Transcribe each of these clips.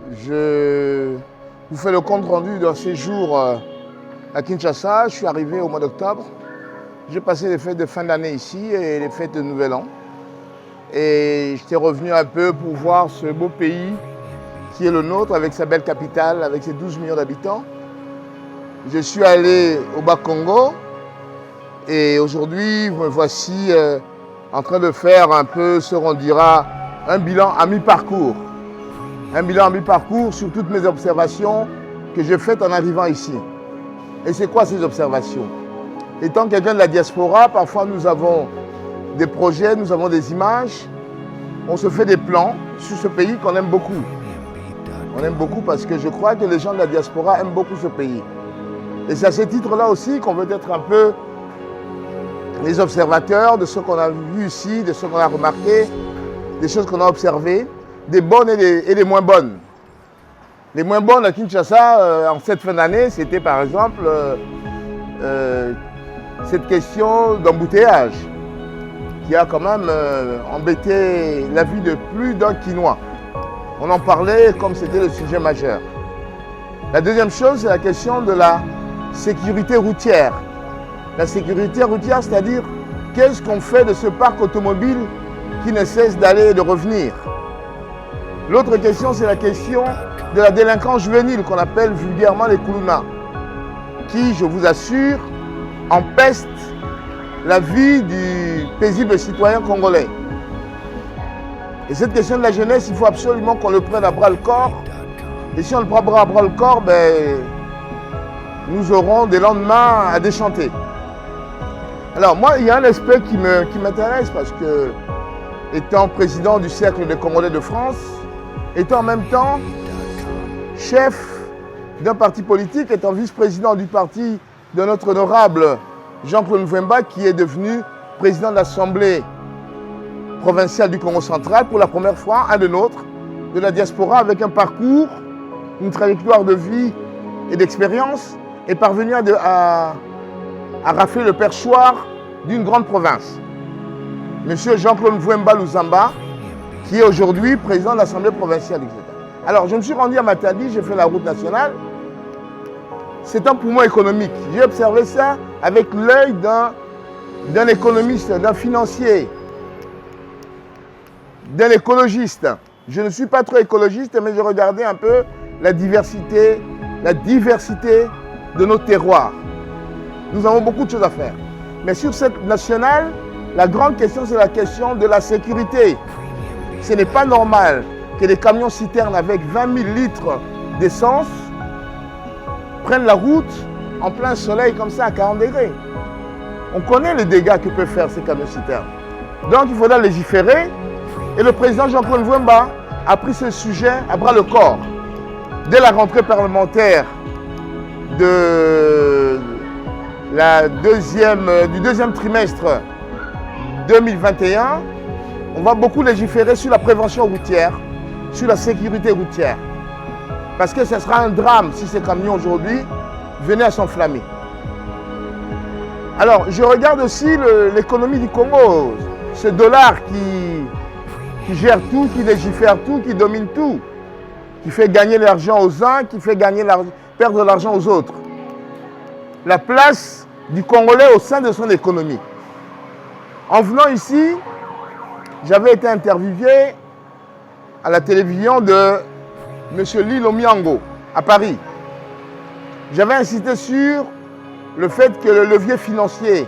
Je vous fais le compte rendu d'un séjour à Kinshasa. Je suis arrivé au mois d'octobre. J'ai passé les fêtes de fin d'année ici et les fêtes de Nouvel An. Et j'étais revenu un peu pour voir ce beau pays qui est le nôtre, avec sa belle capitale, avec ses 12 millions d'habitants. Je suis allé au Bas-Congo et aujourd'hui, me voici en train de faire un peu ce qu'on dira un bilan à mi-parcours. Un bilan à mi-parcours sur toutes mes observations que j'ai faites en arrivant ici. Et c'est quoi ces observations? Étant quelqu'un de la diaspora, parfois nous avons des projets, nous avons des images, on se fait des plans sur ce pays qu'on aime beaucoup. On aime beaucoup parce que je crois que les gens de la diaspora aiment beaucoup ce pays. Et c'est à ce titre-là aussi qu'on veut être un peu les observateurs de ce qu'on a vu ici, de ce qu'on a remarqué, des choses qu'on a observées, des bonnes et des moins bonnes. Les moins bonnes à Kinshasa, en cette fin d'année, c'était par exemple cette question d'embouteillage qui a quand même embêté la vie de plus d'un Kinois. On en parlait comme c'était le sujet majeur. La deuxième chose, c'est la question de la sécurité routière. La sécurité routière, c'est-à-dire qu'est-ce qu'on fait de ce parc automobile qui ne cesse d'aller et de revenir. L'autre question, c'est la question de la délinquance juvénile qu'on appelle vulgairement les koulouna, qui, je vous assure, empeste la vie du paisible citoyen congolais. Et cette question de la jeunesse, il faut absolument qu'on le prenne à bras le corps. Et si on le prend à bras le corps, nous aurons des lendemains à déchanter. Alors moi, il y a un aspect qui m'intéresse parce que, étant président du Cercle des Congolais de France, étant en même temps chef d'un parti politique, étant vice-président du parti de notre honorable Jean-Claude Mvemba, qui est devenu président de l'Assemblée provinciale du Congo central, pour la première fois, un de nôtres, de la diaspora, avec un parcours, une trajectoire de vie et d'expérience, est parvenu à rafler le perchoir d'une grande province. Monsieur Jean-Claude Mvemba Luzamba, qui est aujourd'hui président de l'Assemblée provinciale, etc. Alors, je me suis rendu à Matadi, j'ai fait la route nationale. C'est un poumon économique. J'ai observé ça avec l'œil d'un économiste, d'un financier, d'un écologiste. Je ne suis pas trop écologiste, mais je regardais un peu la diversité de nos terroirs. Nous avons beaucoup de choses à faire. Mais sur cette nationale, la grande question, c'est la question de la sécurité. Ce n'est pas normal que des camions citernes avec 20 000 litres d'essence prennent la route en plein soleil comme ça à 40 degrés. On connaît les dégâts que peuvent faire ces camions citernes. Donc il faudra légiférer. Et le président Jean-Claude Mvemba a pris ce sujet à bras le corps. Dès la rentrée parlementaire du deuxième trimestre 2021, on va beaucoup légiférer sur la prévention routière, sur la sécurité routière. Parce que ce sera un drame si ces camions aujourd'hui venaient à s'enflammer. Alors, je regarde aussi l'économie du Congo, ce dollar qui gère tout, qui légifère tout, qui domine tout, qui fait gagner l'argent aux uns, qui fait perdre l'argent aux autres. La place du Congolais au sein de son économie. En venant ici, j'avais été interviewé à la télévision de M. Lilo Miango à Paris. J'avais insisté sur le fait que le levier financier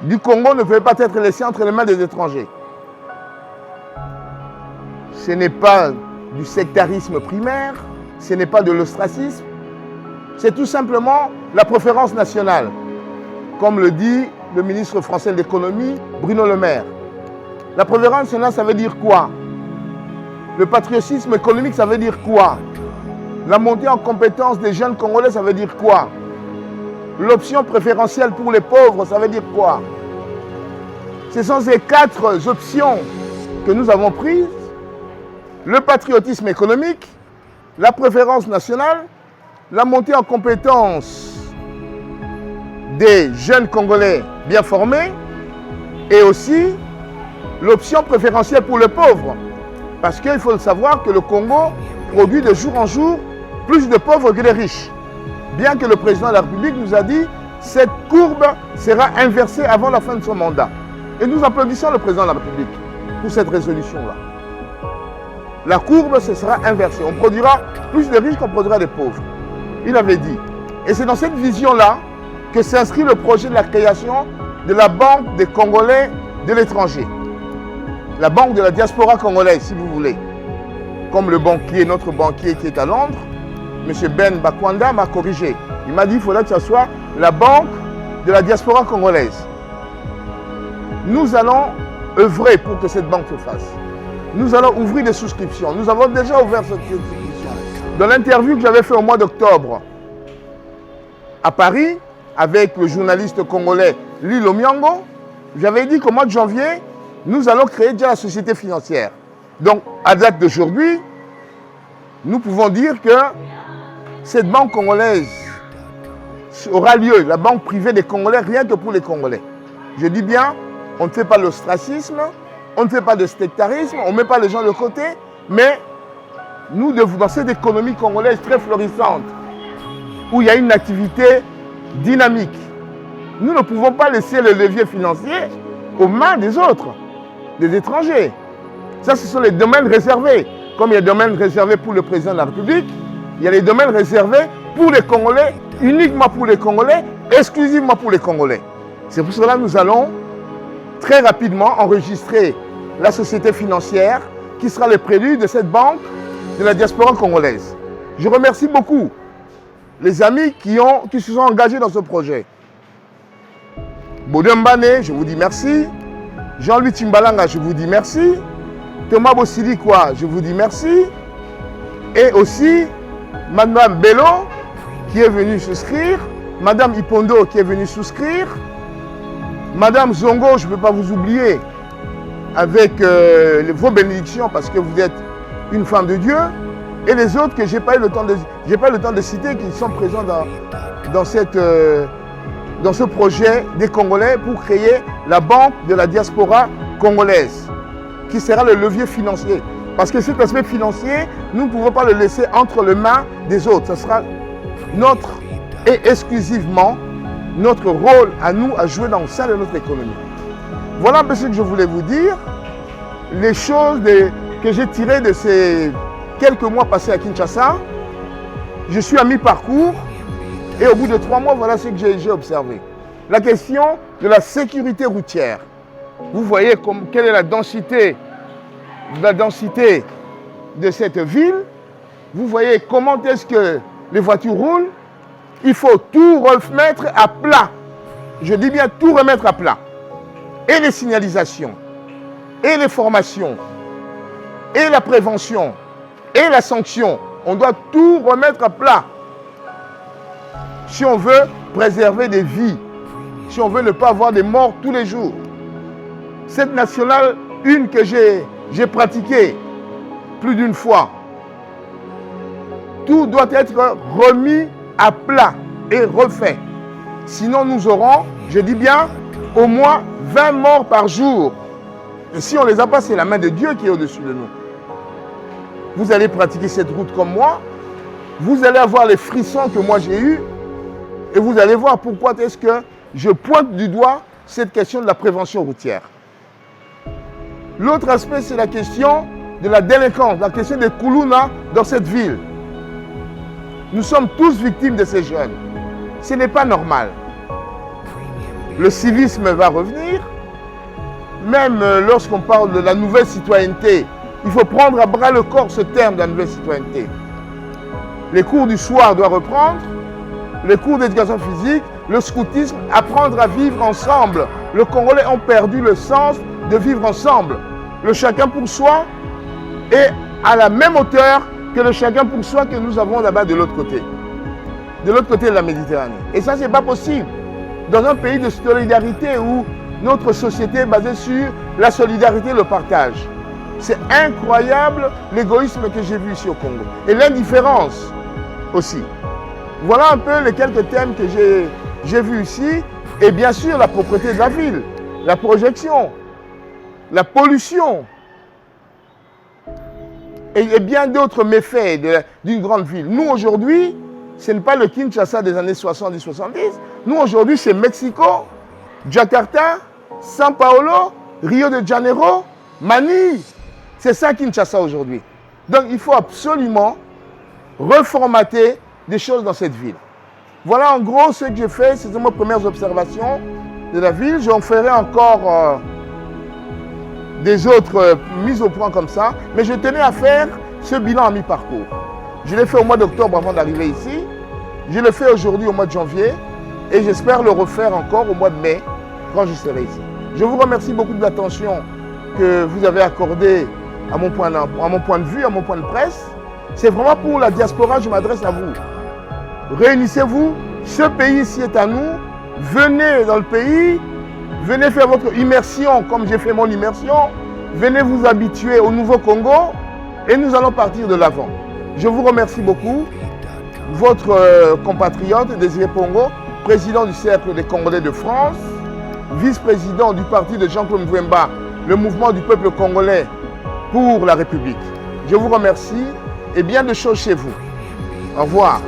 du Congo ne pouvait pas être laissé entre les mains des étrangers. Ce n'est pas du sectarisme primaire, ce n'est pas de l'ostracisme, c'est tout simplement la préférence nationale, comme le dit le ministre français de l'économie, Bruno Le Maire. La préférence nationale, ça veut dire quoi? Le patriotisme économique, ça veut dire quoi? La montée en compétence des jeunes Congolais, ça veut dire quoi? L'option préférentielle pour les pauvres, ça veut dire quoi? Ce sont ces 4 options que nous avons prises. Le patriotisme économique, la préférence nationale, la montée en compétence des jeunes Congolais bien formés et aussi l'option préférentielle pour les pauvres. Parce qu'il faut le savoir que le Congo produit de jour en jour plus de pauvres que de riches. Bien que le président de la République nous a dit cette courbe sera inversée avant la fin de son mandat. Et nous applaudissons le président de la République pour cette résolution-là. La courbe se sera inversée. On produira plus de riches qu'on produira de pauvres. Il avait dit. Et c'est dans cette vision-là que s'inscrit le projet de la création de la Banque des Congolais de l'étranger. La Banque de la diaspora congolaise, si vous voulez. Comme le banquier, notre banquier qui est à Londres, M. Ben Bakwanda m'a corrigé. Il m'a dit qu'il faudrait que ce soit la Banque de la diaspora congolaise. Nous allons œuvrer pour que cette banque se fasse. Nous allons ouvrir des souscriptions. Nous avons déjà ouvert cette souscription. Dans l'interview que j'avais fait au mois d'octobre à Paris, avec le journaliste congolais Lilo Miango, j'avais dit qu'au mois de janvier, nous allons créer déjà la société financière. Donc, à date d'aujourd'hui, nous pouvons dire que cette banque congolaise aura lieu, la banque privée des Congolais, rien que pour les Congolais. Je dis bien, on ne fait pas l'ostracisme, on ne fait pas de sectarisme, on ne met pas les gens de côté, mais nous devons, dans cette économie congolaise très florissante, où il y a une activité dynamique, nous ne pouvons pas laisser le levier financier aux mains des autres, des étrangers. Ça, ce sont les domaines réservés. Comme il y a des domaines réservés pour le président de la République, il y a les domaines réservés pour les Congolais, uniquement pour les Congolais, exclusivement pour les Congolais. C'est pour cela que nous allons très rapidement enregistrer la société financière qui sera le prélude de cette banque de la diaspora congolaise. Je remercie beaucoup les amis qui se sont engagés dans ce projet. Bodembane, je vous dis merci. Jean-Louis Timbalanga, je vous dis merci. Thomas Bossilikwa, je vous dis merci. Et aussi, Madame Bello, qui est venue souscrire. Madame Ipondo, qui est venue souscrire. Madame Zongo, je ne peux pas vous oublier, avec vos bénédictions, parce que vous êtes une femme de Dieu. Et les autres que je n'ai pas eu le temps de citer, qui sont présents dans ce projet des Congolais pour créer la Banque de la diaspora congolaise, qui sera le levier financier. Parce que cet aspect financier, nous ne pouvons pas le laisser entre les mains des autres. Ce sera notre et exclusivement notre rôle à nous à jouer dans le sein de notre économie. Voilà un peu ce que je voulais vous dire. Les choses que j'ai tirées de ces quelques mois passés à Kinshasa. Je suis à mi-parcours et au bout de 3 mois, voilà ce que j'ai observé. La question de la sécurité routière. Vous voyez quelle est la densité de cette ville. Vous voyez comment est-ce que les voitures roulent. Il faut tout remettre à plat. Je dis bien tout remettre à plat. Et les signalisations, et les formations, et la prévention, et la sanction. On doit tout remettre à plat. Si on veut préserver des vies, si on veut ne pas avoir des morts tous les jours. Cette nationale, une que j'ai pratiquée plus d'une fois, tout doit être remis à plat et refait. Sinon, nous aurons, je dis bien, au moins 20 morts par jour. Et si on ne les a pas, c'est la main de Dieu qui est au-dessus de nous. Vous allez pratiquer cette route comme moi, vous allez avoir les frissons que moi j'ai eus, et vous allez voir pourquoi est-ce que je pointe du doigt cette question de la prévention routière. L'autre aspect, c'est la question de la délinquance, la question des Koulouna dans cette ville. Nous sommes tous victimes de ces jeunes. Ce n'est pas normal. Le civisme va revenir. Même lorsqu'on parle de la nouvelle citoyenneté, il faut prendre à bras le corps ce terme de la nouvelle citoyenneté. Les cours du soir doivent reprendre, les cours d'éducation physique, le scoutisme, apprendre à vivre ensemble. Les Congolais ont perdu le sens de vivre ensemble. Le chacun pour soi est à la même hauteur que le chacun pour soi que nous avons là-bas de l'autre côté de la Méditerranée. Et ça, ce n'est pas possible. Dans un pays de solidarité où notre société est basée sur la solidarité et le partage. C'est incroyable l'égoïsme que j'ai vu ici au Congo. Et l'indifférence aussi. Voilà un peu les quelques thèmes que j'ai vus ici. Et bien sûr, la propreté de la ville, la projection, la pollution. et bien d'autres méfaits d'une grande ville. Nous, aujourd'hui, ce n'est pas le Kinshasa des années 70-70. Nous, aujourd'hui, c'est Mexico, Jakarta, São Paulo, Rio de Janeiro, Manille. C'est ça Kinshasa aujourd'hui. Donc, il faut absolument reformater des choses dans cette ville. Voilà en gros ce que j'ai fait. C'est mes premières observations de la ville. J'en ferai encore des autres mises au point comme ça. Mais je tenais à faire ce bilan à mi-parcours. Je l'ai fait au mois d'octobre avant d'arriver ici. Je le fais aujourd'hui au mois de janvier. Et j'espère le refaire encore au mois de mai quand je serai ici. Je vous remercie beaucoup de l'attention que vous avez accordée à mon point de vue, à mon point de presse. C'est vraiment pour la diaspora, je m'adresse à vous. Réunissez-vous, ce pays ici est à nous. Venez dans le pays, venez faire votre immersion comme j'ai fait mon immersion. Venez vous habituer au nouveau Congo et nous allons partir de l'avant. Je vous remercie beaucoup. Votre compatriote Désiré Pongo, président du Cercle des Congolais de France, vice-président du parti de Jean-Claude Mvemba, le mouvement du peuple congolais pour la République. Je vous remercie et bien de choses chez vous. Au revoir.